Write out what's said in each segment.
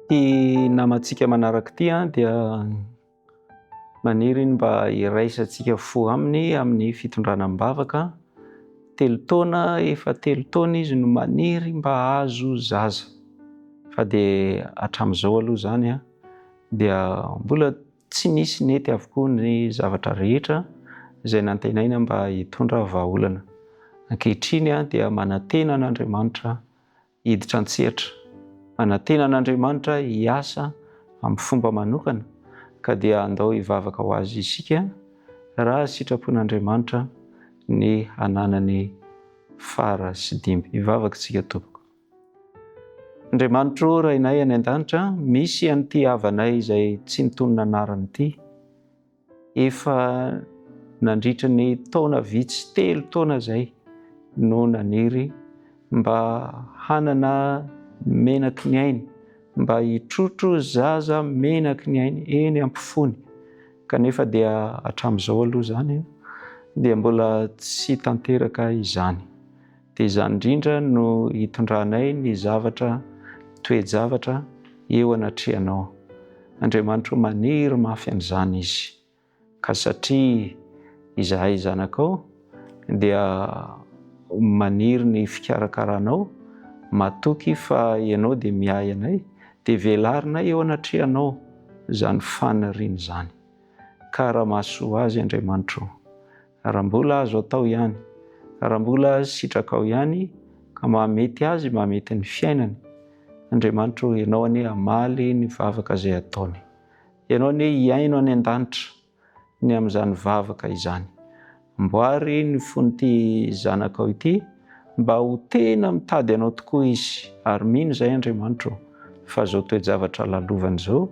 Ty namantsika manaraka ty dia maniry mba iraisantsika fo amin'ny fitondrana mibavaka. 3 taona, efa 3 taona izy no maniry mba hahazo zaza. Fa dia hatramin'izao aloha zany dia mbola tsy nisy nety avokoa ny zavatra rehetra izay nantenaina mba hitondra vahaolana. Ankehitriny dia manantena an'Andriamanitra hiditra an-tsehatra. Manantena an'Andriamanitra hiasa amin'ny fomba manokana ka dia andao hivavaka ho azy isika raha sitrapon'Andriamanitra ny hananany fara sy dimy. Hivavaka isika tompoko. Andriamanitro Rainay any an-danitra, misy an'ity havanay izay tsy nitonona anarany ity. Efa nandritra ny taona vitsy 3 taona izay no naniry mba hanana menaky ny ainy, mba hitrotro zaza menaky ny ainy eny ampifony. Kanefa dia hatramin'izao aloha zany dia mbola tsy tanteraka izany. Dia izany indrindra no hitondranay ny zavatra, toe-javatra eo anatrehanao. Andriamanitro maniry mafy an'izany izy. Ka satria izahay zanakao dia maniry ny fikarakaranao, matoky fa ianao dia mihay anay, dia velarinay eo anatrehanao izany faniriany izany. Ka raha mahasoa azy Andriamanitro, raha mbola azo atao ihany, raha mbola sitraka ao ihany ka mahamety azy, mahamety ny fiainany, Andriamanitro ianao anie hamaly ny vavaka izay ataony. Ianao anie hiaino any an-danitra ny amin'izany vavaka izany. Amboary ny fon'ity zanakao ity mba ho tena mitady anao tokoa izy. Ary mino izay Andriamanitro fa izao toe-javatra lalovany izao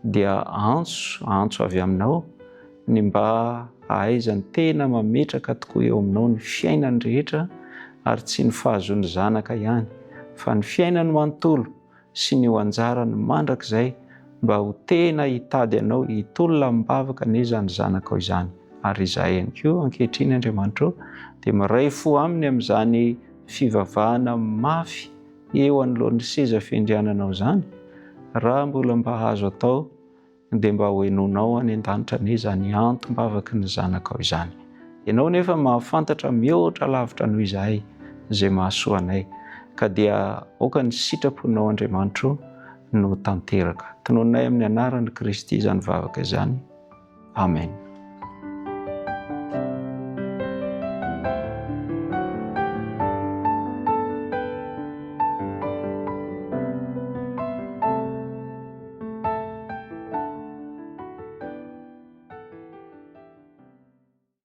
dia antso avy aminao ny mba ahaizany tena mametraka tokoa eo aminao ny fiainany rehetra, ary tsy ny fahazony zanaka ihany fa ny fiainany manontolo sy ny ho anjarany mandrakizay mba ho tena hitady anao hitolona mibavaka anie izany zanakao izany. Ary izahay ihany koa ankehitriny Andriamanitro dia miray fo aminy amin'izany fivavahana mafy eo anoloan'ny seza fiandriananao izany. Raha mbola mba azo atao dia mba ho henonao any an-danitra anie izany antom-bavaky ny zanakao izany. Ianao nefa mahafantatra mihoatra lavitra noho izahay izay mahasoa anay. Ka dia aoka ny sitraponao Andriamanitro no tanteraka. Tanoninay amin'ny anaran'i Kristy izany vavaka izany. Amen.